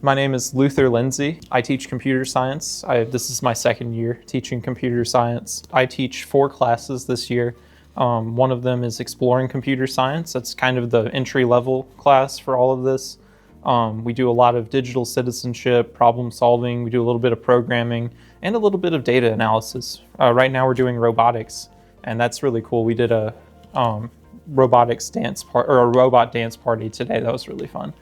My name is Lindsay. I teach computer science. This is my second year teaching computer science. I teach 4 classes this year. One of them is exploring computer science. That's kind of the entry-level class for all of this. We do a lot of digital citizenship, problem solving. We do a little bit of programming and a little bit of data analysis. Right now we're doing robotics, and that's really cool. We did a robotics dance or a robot dance party today. That was really fun.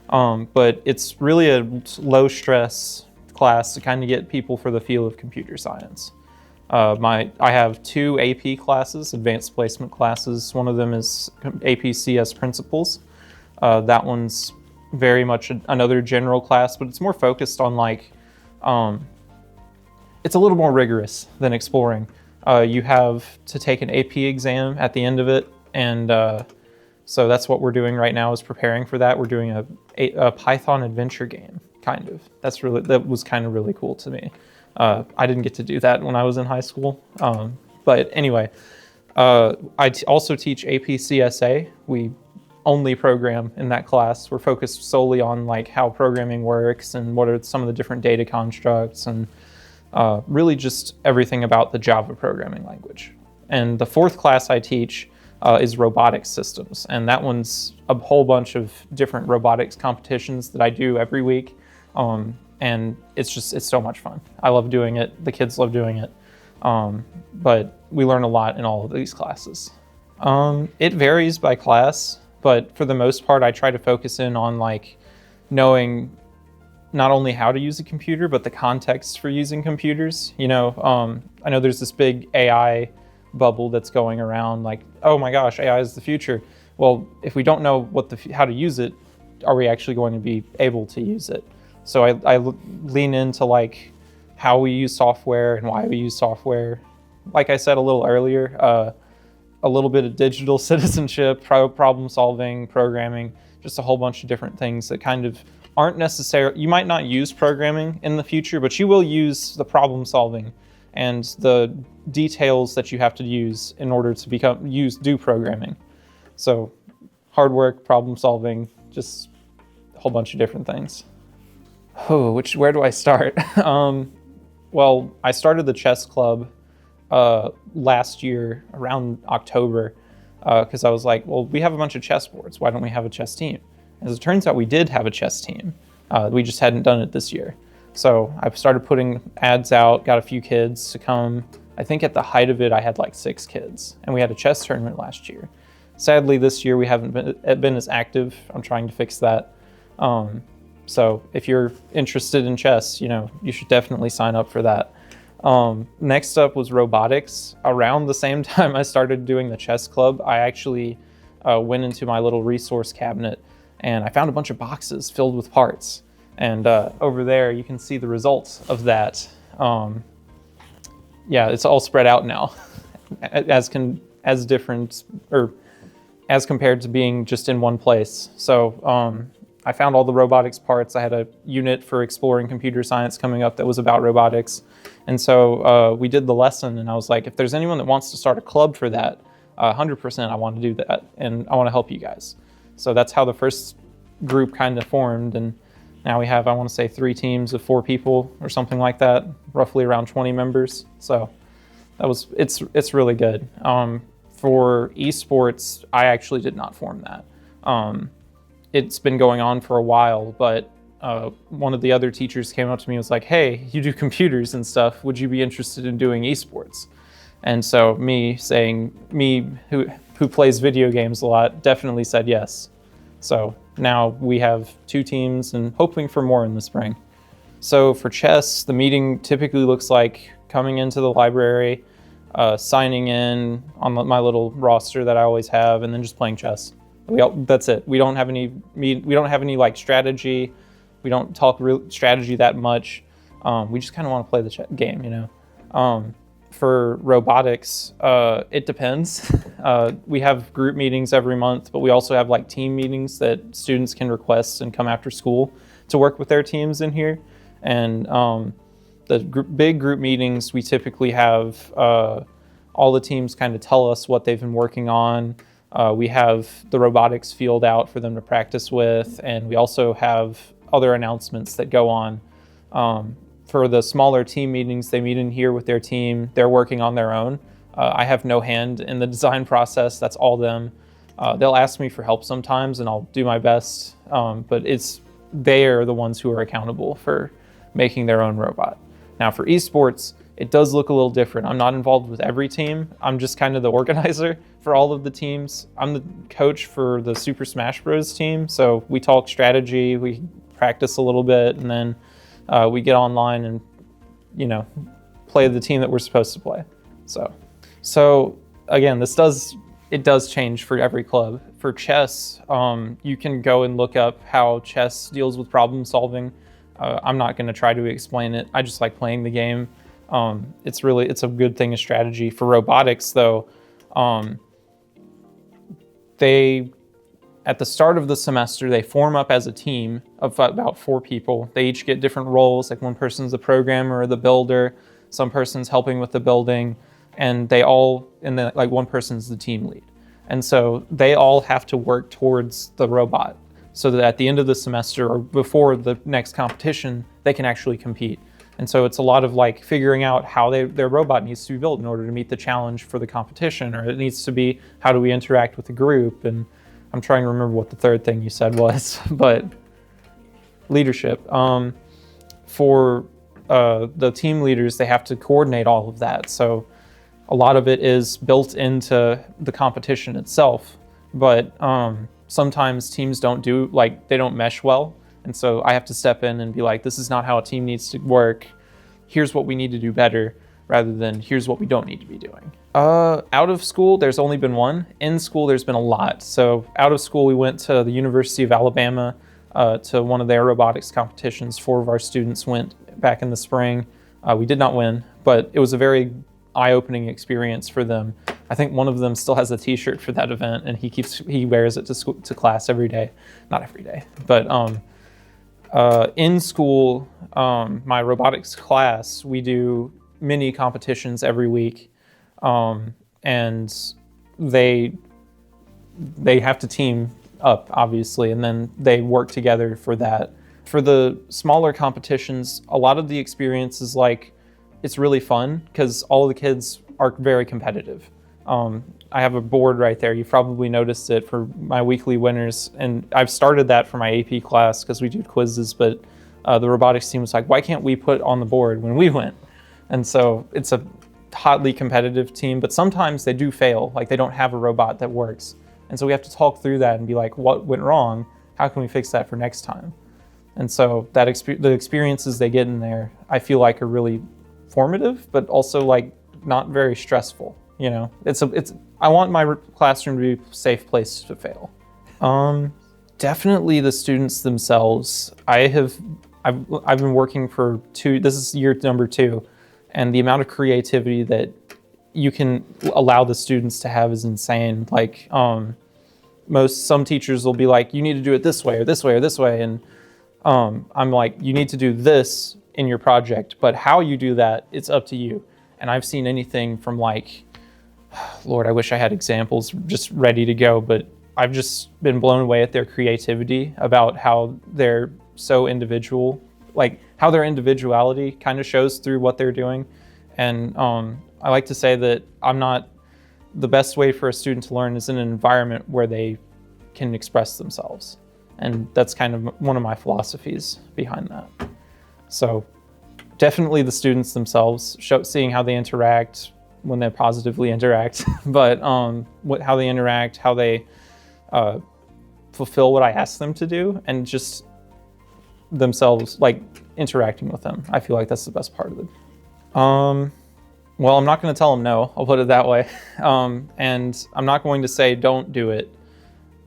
But it's really a low stress class to kind of get people for the feel of computer science. I have 2 AP classes, advanced placement classes. One of them is AP CS Principles. That one's very much another general class, but it's more focused on it's a little more rigorous than exploring. You have to take an AP exam at the end of it, and so that's what we're doing right now, is preparing for that. We're doing a Python adventure game, kind of. That was kind of really cool to me. I didn't get to do that when I was in high school. But anyway, I also teach AP CSA. We only program in that class. We're focused solely on how programming works and what are some of the different data constructs, and really just everything about the Java programming language. And the 4th class I teach is robotics systems, and that one's a whole bunch of different robotics competitions that I do every week, and it's so much fun. I love doing it. The kids love doing it, but we learn a lot in all of these classes. It varies by class, but for the most part, I try to focus in on knowing not only how to use a computer, but the context for using computers. I know there's this big AI bubble that's going around, oh my gosh, AI is the future. Well, if we don't know how to use it, are we actually going to be able to use it? So I lean into how we use software and why we use software. Like I said a little earlier, a little bit of digital citizenship, problem solving, programming, just a whole bunch of different things that kind of aren't necessary. You might not use programming in the future, but you will use the problem solving and the details that you have to use in order to do programming. So hard work, problem solving, just a whole bunch of different things. Where do I start? Well, I started the chess club last year around October because I was like, well, we have a bunch of chess boards. Why don't we have a chess team? As it turns out, we did have a chess team. We just hadn't done it this year. So I started putting ads out, got a few kids to come. I think at the height of it, I had 6 kids, and we had a chess tournament last year. Sadly, this year we haven't been as active. I'm trying to fix that. So if you're interested in chess, you should definitely sign up for that. Next up was robotics. Around the same time I started doing the chess club, I actually went into my little resource cabinet and I found a bunch of boxes filled with parts. And over there, you can see the results of that. Yeah, it's all spread out now, as compared to being just in one place. So I found all the robotics parts. I had a unit for exploring computer science coming up that was about robotics. And so we did the lesson, and I was like, if there's anyone that wants to start a club for that, 100% I want to do that, and I want to help you guys. So that's how the first group kind of formed, and now we have, I want to say, 3 teams of 4 people or something like that, roughly around 20 members. So it's really good. For esports, I actually did not form that. It's been going on for a while, but one of the other teachers came up to me and was like, hey, you do computers and stuff. Would you be interested in doing esports? And so me who plays video games a lot, definitely said yes. So now we have 2 teams and hoping for more in the spring. So for chess, the meeting typically looks like coming into the library, signing in on my little roster that I always have, and then just playing chess. That's it. We don't have any strategy. We don't talk strategy that much. We just kind of want to play the game, For robotics, it depends. We have group meetings every month, but we also have team meetings that students can request and come after school to work with their teams in here. And the big group meetings, we typically have all the teams kind of tell us what they've been working on. We have the robotics field out for them to practice with, and we also have other announcements that go on. For the smaller team meetings, they meet in here with their team. They're working on their own. I have no hand in the design process. That's all them. They'll ask me for help sometimes, and I'll do my best, but they are the ones who are accountable for making their own robot. Now for esports, it does look a little different. I'm not involved with every team. I'm just kind of the organizer for all of the teams. I'm the coach for the Super Smash Bros. Team, so we talk strategy, we practice a little bit, and then we get online and, play the team that we're supposed to play. So again, it does change for every club. For chess, you can go and look up how chess deals with problem solving. I'm not going to try to explain it. I just like playing the game. It's a good thing of strategy. For robotics, though, at the start of the semester, they form up as a team of about 4 people. They each get different roles, like one person's the programmer or the builder, some person's helping with the building, and then one person's the team lead. And so they all have to work towards the robot so that at the end of the semester or before the next competition, they can actually compete. And so it's a lot of figuring out how their robot needs to be built in order to meet the challenge for the competition, or it needs to be, how do we interact with the group? And I'm trying to remember what the third thing you said was, but leadership. For the team leaders, they have to coordinate all of that. So a lot of it is built into the competition itself, but sometimes teams they don't mesh well. And so I have to step in and be like, this is not how a team needs to work. Here's what we need to do better, rather than here's what we don't need to be doing. Out of school, there's only been one. In school, there's been a lot. So out of school, we went to the University of Alabama to one of their robotics competitions. 4 of our students went back in the spring. We did not win, but it was a very eye-opening experience for them. I think one of them still has a t-shirt for that event, and he wears it to class every day. Not every day, but in school, my robotics class, we do mini competitions every week, and they have to team up, obviously, and then they work together for that. For the smaller competitions, a lot of the experience is it's really fun because all of the kids are very competitive. I have a board right there. You've probably noticed it for my weekly winners, and I've started that for my AP class because we do quizzes, but the robotics team was like, why can't we put on the board when we win? And so it's a hotly competitive team, but sometimes they do fail, they don't have a robot that works. And so we have to talk through that and be like, what went wrong? How can we fix that for next time? And so the experiences they get in there, I feel like are really formative, but also not very stressful. I want my classroom to be a safe place to fail. Definitely the students themselves. I've been working for this is year number 2, and the amount of creativity that you can allow the students to have is insane. Some teachers will be like, you need to do it this way or this way or this way, and I'm like, you need to do this in your project, but how you do that, it's up to you. And I've seen anything from Lord, I wish I had examples just ready to go, but I've just been blown away at their creativity about how they're so individual, how their individuality kind of shows through what they're doing. And I like to say that the best way for a student to learn is in an environment where they can express themselves. And that's kind of one of my philosophies behind that. So definitely the students themselves, seeing how they interact, when they positively interact, but how they interact, how they fulfill what I ask them to do, and just themselves, interacting with them. I feel like that's the best part of it. Well, I'm not going to tell them no, I'll put it that way. And I'm not going to say don't do it.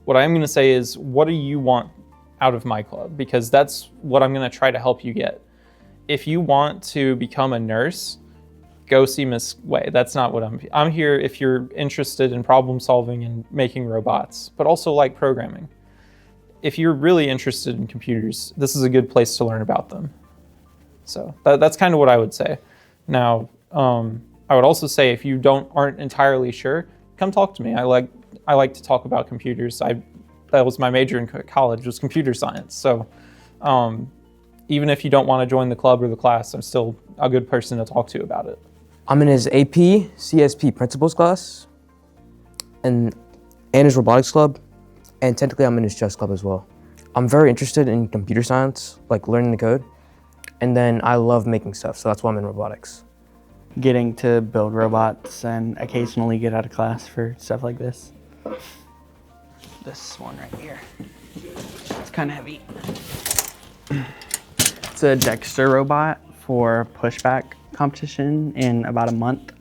What I am going to say is, what do you want out of my club? Because that's what I'm going to try to help you get. If you want to become a nurse, go see Miss Way. That's not what I'm here if you're interested in problem solving and making robots, but also programming. If you're really interested in computers, this is a good place to learn about them. So that's kind of what I would say. Now, I would also say if you aren't entirely sure, come talk to me. I like to talk about computers. That was my major in college, was computer science. So even if you don't want to join the club or the class, I'm still a good person to talk to about it. I'm in his AP CSP principles class and his robotics club, and technically I'm in his chess club as well. I'm very interested in computer science, like learning the code, and then I love making stuff, so that's why I'm in robotics. Getting to build robots and occasionally get out of class for stuff like this. This one right here. It's kind of heavy. It's a Dexter robot for pushback competition in about a month.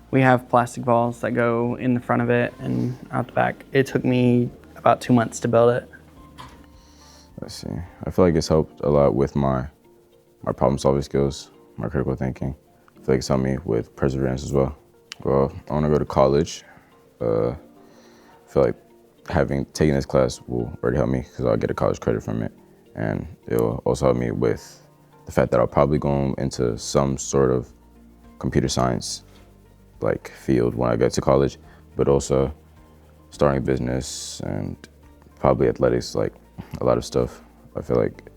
We have plastic balls that go in the front of it and out the back. It took me about 2 months to build it. Let's see. I feel like it's helped a lot with my problem solving skills, my critical thinking. I feel like it's helped me with perseverance as well. Well, I want to go to college. I feel like taking this class will already help me because I'll get a college credit from it. And it'll also help me with the fact that I'll probably go into some sort of computer science like field when I get to college, but also starting a business and probably athletics, like a lot of stuff. I feel like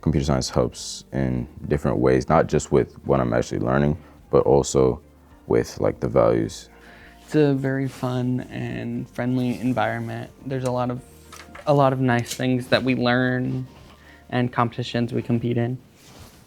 computer science helps in different ways, not just with what I'm actually learning, but also with like the values. It's a very fun and friendly environment. There's a lot of nice things that we learn and competitions we compete in.